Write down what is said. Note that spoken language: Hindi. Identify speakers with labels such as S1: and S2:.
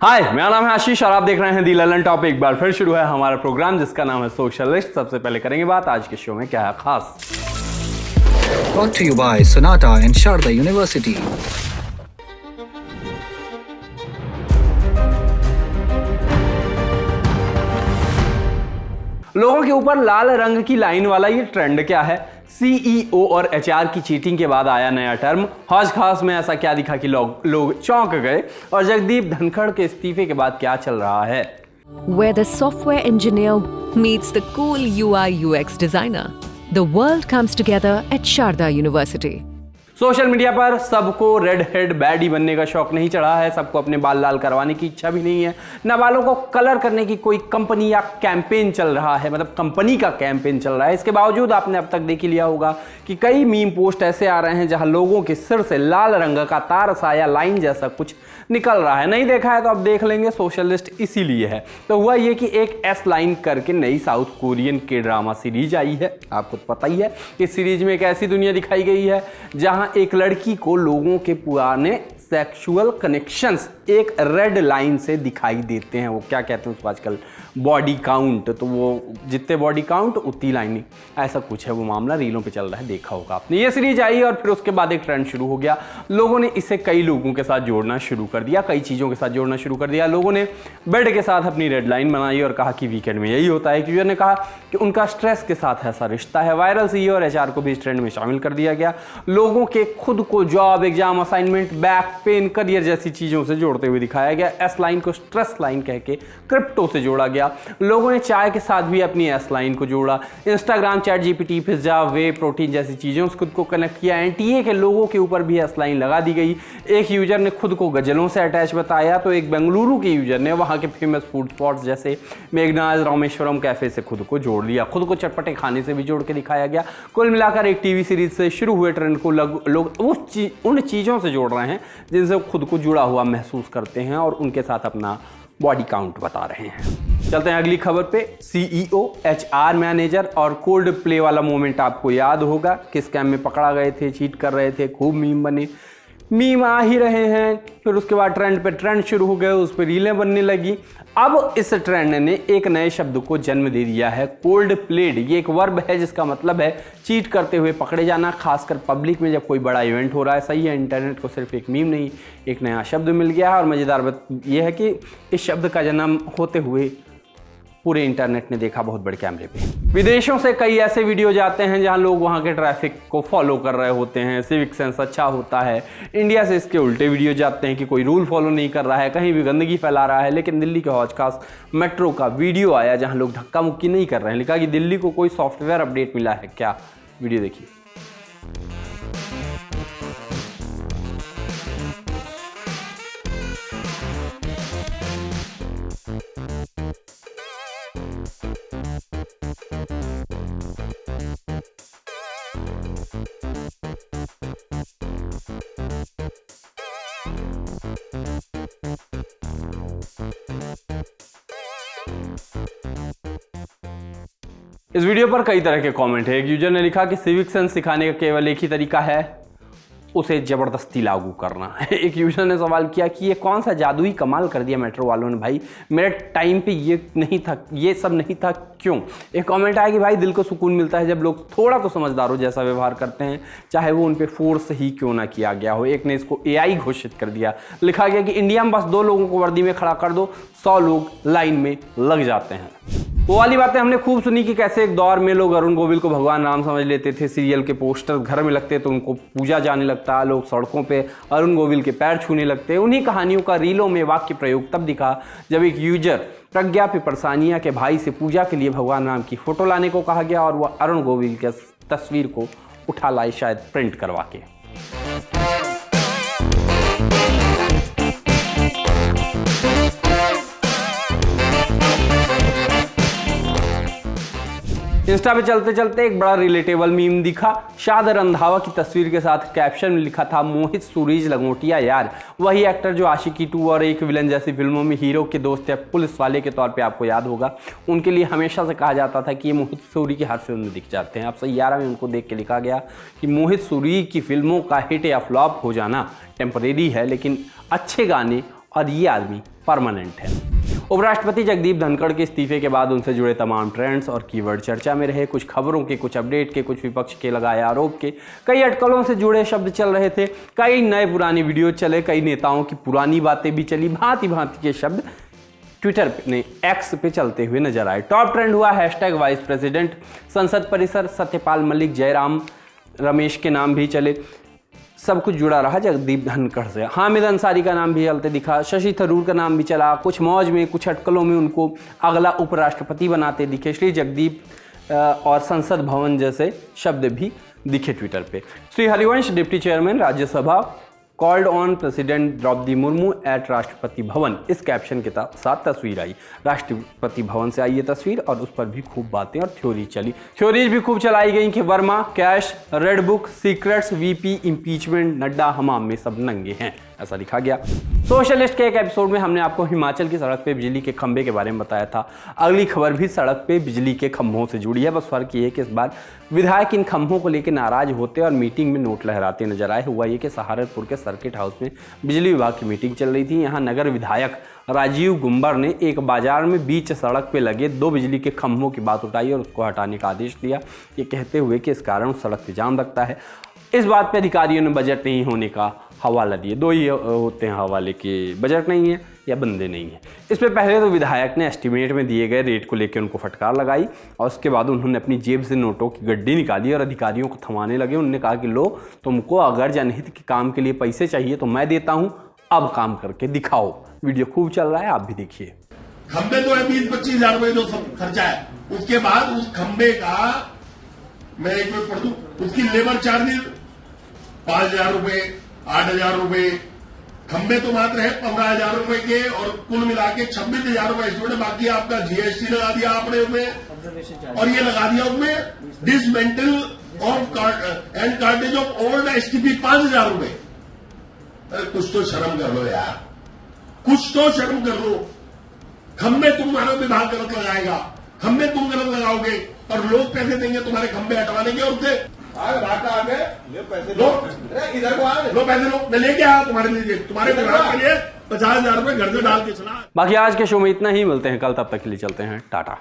S1: हाय, मेरा नाम है आशीष और आप देख रहे हैं दी ललन टॉप। एक बार फिर शुरू है हमारा प्रोग्राम जिसका नाम है सोशलिस्ट। सबसे पहले करेंगे बात आज के शो में क्या है खास।
S2: Brought to you by Sonata and Sharda University.
S1: लोगों के ऊपर लाल रंग की लाइन वाला ये ट्रेंड क्या है? सीईओ और एचआर की चीटिंग के बाद आया नया टर्म। हौज खास में ऐसा क्या दिखा कि लोग चौंक गए? और जगदीप धनखड़ के इस्तीफे के बाद क्या चल रहा है?
S3: Where the software engineer meets the cool UI UX designer, the world comes together at Sharda University.
S1: Social media पर सबको रेड हेड बैडी बनने का शौक नहीं चढ़ा है, सबको अपने बाल लाल करवाने की इच्छा भी नहीं है, न बालों को कलर करने की कोई कंपनी या कैंपेन चल रहा है, मतलब कंपनी का कैंपेन चल रहा है। इसके बावजूद आपने अब तक देख ही लिया होगा कि कई मीम पोस्ट ऐसे आ रहे हैं जहां लोगों के सिर से लाल रंग का तार सा या लाइन जैसा कुछ निकल रहा है। नहीं देखा है तो अब देख लेंगे, सोशलिस्ट इसीलिए है। तो हुआ ये कि एक एस लाइन करके नई साउथ कोरियन के ड्रामा सीरीज आई है। आपको पता ही है इस सीरीज में एक ऐसी दुनिया दिखाई गई है जहां एक लड़की को लोगों के पुराने सेक्सुअल कनेक्शंस एक रेड लाइन से दिखाई देते हैं। वो क्या कहते हैं उसको आजकल, बॉडी काउंट। तो वो जितने बॉडी काउंट उतनी लाइनिंग, ऐसा कुछ है वो मामला। रीलों पे चल रहा है, देखा होगा आपने। ये सीरीज आई और फिर उसके बाद एक ट्रेंड शुरू हो गया। लोगों ने इसे कई लोगों के साथ जोड़ना शुरू कर दिया, कई चीज़ों के साथ जोड़ना शुरू कर दिया। लोगों ने बेड के साथ अपनी रेड लाइन बनाई और कहा कि वीकेंड में यही होता है। एक यूजर ने कहा कि उनका स्ट्रेस के साथ ऐसा रिश्ता है। वायरल सीईओ और एचआर को भी इस ट्रेंड में शामिल कर दिया गया। लोगों के खुद को job, exam, assignment, back pain, career जैसी चीज़ों से जोड़ते हुए दिखाया गया। एस लाइन को स्ट्रेस लाइन कह के क्रिप्टो से जोड़ा गया। लोगों ने चाय के साथ भी अपनी एस लाइन को जोड़ा। इंस्टाग्राम, चैट जीपीटी, पिज्जा, वे प्रोटीन जैसी चीज़ों से खुद को कनेक्ट किया। एनटीए के लोगों के ऊपर भी एस लाइन लगा दी गई। एक यूजर ने खुद को गजलों से अटैच बताया तो एक बेंगलुरु के यूजर ने वहाँ के फेमस फूड स्पॉट्स जैसे मेघनाज, रामेश्वरम कैफे से खुद को जोड़ लिया। खुद को चटपटे खाने से भी जोड़ के दिखाया गया। कुल मिलाकर एक टीवी सीरीज से शुरू हुए ट्रेंड को लोग उन चीज़ों से जोड़ रहे हैं जिनसे खुद को जुड़ा हुआ महसूस करते हैं और उनके साथ अपना बॉडी काउंट बता रहे हैं। चलते हैं अगली खबर पे। सीईओ, एचआर मैनेजर और कोल्ड प्ले वाला मोमेंट आपको याद होगा कि स्कैम में पकड़ा गए थे, चीट कर रहे थे, खूब मीम बने। मीम आ ही रहे हैं, फिर उसके बाद ट्रेंड पे ट्रेंड शुरू हो गए, उस पर रीलें बनने लगी। अब इस ट्रेंड ने एक नए शब्द को जन्म दे दिया है, कोल्ड प्लेड। ये एक वर्ब है जिसका मतलब है चीट करते हुए पकड़े जाना, खासकर पब्लिक में जब कोई बड़ा इवेंट हो रहा है। सही है, इंटरनेट को सिर्फ एक मीम नहीं, एक नया शब्द मिल गया है। और मज़ेदार बात यह है कि इस शब्द का जन्म होते हुए पूरे इंटरनेट ने देखा बहुत बड़े कैमरे पे। विदेशों से कई ऐसे वीडियो जाते हैं जहां लोग वहां के ट्रैफिक को फॉलो कर रहे होते हैं, सिविक सेंस अच्छा होता है। इंडिया से इसके उल्टे वीडियो जाते हैं कि कोई रूल फॉलो नहीं कर रहा है, कहीं भी गंदगी फैला रहा है। लेकिन दिल्ली के हौज खास मेट्रो का वीडियो आया जहां लोग धक्का मुक्की नहीं कर रहे हैं। लिखा कि दिल्ली को कोई सॉफ्टवेयर अपडेट मिला है क्या? वीडियो देखिए। इस वीडियो पर कई तरह के कमेंट है। एक यूजर ने लिखा कि सिविक सेंस सिखाने का केवल एक ही तरीका है, उसे जबरदस्ती लागू करना। एक यूजर ने सवाल किया कि ये कौन सा जादुई कमाल कर दिया मेट्रो वालों ने, भाई मेरे टाइम पे ये नहीं था, ये सब नहीं था, क्यों? एक कमेंट आया कि भाई दिल को सुकून मिलता है जब लोग थोड़ा तो समझदारों जैसा व्यवहार करते हैं, चाहे वो उन पे फोर्स ही क्यों ना किया गया हो। एक ने इसको एआई घोषित कर दिया। लिखा गया कि इंडिया में बस 2 लोगों को वर्दी में खड़ा कर दो, 100 लोग लाइन में लग जाते हैं। वो वाली बातें हमने खूब सुनी कि कैसे एक दौर में लोग अरुण गोविल को भगवान राम समझ लेते थे। सीरियल के पोस्टर घर में लगते तो उनको पूजा जाने लगता, लोग सड़कों पे अरुण गोविल के पैर छूने लगते। उन्हीं कहानियों का रीलों में वाक्य प्रयोग तब दिखा जब एक यूजर प्रज्ञा पिपरसानिया के भाई से पूजा के लिए भगवान राम की फोटो लाने को कहा गया और वह अरुण गोविल की तस्वीर को उठा लाए, शायद प्रिंट करवा के। इंस्टा पे चलते चलते एक बड़ा रिलेटेबल मीम दिखा। शाद रंधावा की तस्वीर के साथ कैप्शन में लिखा था, मोहित सूरीज लंगोटिया यार, वही एक्टर जो आशिकी 2 और एक विलन जैसी फिल्मों में हीरो के दोस्त या पुलिस वाले के तौर पे आपको याद होगा। उनके लिए हमेशा से कहा जाता था कि ये मोहित सूरी की हर फिल्म में दिख जाते हैं। अब सैयारा में उनको देख के लिखा गया कि मोहित सूरी की फिल्मों का हिट या फ्लॉप हो जाना टेम्परेरी है, लेकिन अच्छे गाने और ये आदमी परमानेंट है। उपराष्ट्रपति जगदीप धनखड़ के इस्तीफे के बाद उनसे जुड़े तमाम ट्रेंड्स और कीवर्ड चर्चा में रहे। कुछ खबरों के, कुछ अपडेट के, कुछ विपक्ष के लगाए आरोप के, कई अटकलों से जुड़े शब्द चल रहे थे, कई नए पुरानी वीडियो चले, कई नेताओं की पुरानी बातें भी चली, भांति भांति के शब्द ट्विटर ने एक्स पे चलते हुए नजर आए। टॉप ट्रेंड हुआ हैशटैग वाइस प्रेसिडेंट, संसद परिसर, सत्यपाल मलिक, जयराम रमेश के नाम भी चले। सब कुछ जुड़ा रहा जगदीप धनखड़ से। हामिद अंसारी का नाम भी चलते दिखा, शशि थरूर का नाम भी चला। कुछ मौज में, कुछ अटकलों में उनको अगला उपराष्ट्रपति बनाते दिखे। श्री जगदीप और संसद भवन जैसे शब्द भी दिखे ट्विटर पे। Shri Harivansh deputy chairman Rajya Sabha called on president Droupadi Murmu at Rashtrapati Bhavan, इस कैप्शन के साथ तस्वीर आई। राष्ट्रपति भवन से आई ये तस्वीर और उस पर भी खूब बातें और थ्योरी चली। थ्योरीज भी खूब चलाई गई कि Verma, cash, red book, secrets, VP, impeachment, Nadda हमाम में सब नंगे हैं, ऐसा लिखा गया। सोशलिस्ट के एक एपिसोड में हमने आपको हिमाचल की सड़क पे बिजली के खंभे के बारे में बताया था। अगली खबर भी सड़क पे बिजली के खंभों से जुड़ी है, बस फर्क ये है कि इस बार विधायक इन खंभों को लेकर नाराज होते और मीटिंग में नोट लहराते नजर आए। हुआ ये कि सहारनपुर के सर्किट हाउस में बिजली विभाग की मीटिंग चल रही थी। यहाँ नगर विधायक राजीव गुंबर ने एक बाजार में बीच सड़क पे लगे 2 बिजली के खंभों की बात उठाई और उसको हटाने का आदेश दिया, ये कहते हुए कि इस कारण सड़क पे जाम लगता है। इस बात पे अधिकारियों ने बजट नहीं होने का हवाला दिए। 2 ही होते हैं हवाले के, बजट नहीं है या बंदे नहीं है। इस पे पहले तो विधायक ने एस्टीमेट में दिए गए रेट को लेकर उनको फटकार लगाई और उसके बाद उन्होंने अपनी जेब से नोटों की गड्डी निकाली और अधिकारियों को थमाने लगे। उन्होंने कहा कि लो, तुमको अगर जनहित के काम के लिए पैसे चाहिए तो मैं देता हूँ, अब काम करके दिखाओ। वीडियो खूब चल रहा है, आप भी देखिए।
S4: खंबे तो है 20-25 हजार रुपए जो सब खर्चा है, उसके बाद उस खंबे का मैं एक मिनट पढ़ दूं, उसकी लेबर चार्जेस 5,000 रुपए, 8,000 रुपए, खंबे तो मात्र है 15,000 रुपए के और कुल मिला के 26,000 रुपए एस्टिमेट है। बाकी आपका जीएसटी लगा दिया आपने उसमें और ये लगा दिया उसमें dismantle of and cartridge of old STP 5,000 रुपए। अरे कुछ तो शर्म कर लो यार, कुछ तो शर्म कर लो। खंबे तुम्हारा विभाग गलत लगाएगा, खंबे तुम गलत लगाओगे और लोग पैसे देंगे तुम्हारे खंबे हटवाने के। और उससे लो इधर को लो पैसे लो, मैं लेके आया तुम्हारे लिए, तुम्हारे विभाग के लिए 50,000 रुपए घर से डाल के चला।
S1: बाकी आज के शो में इतना ही, मिलते हैं कल, तब तक के लिए चलते हैं, टाटा।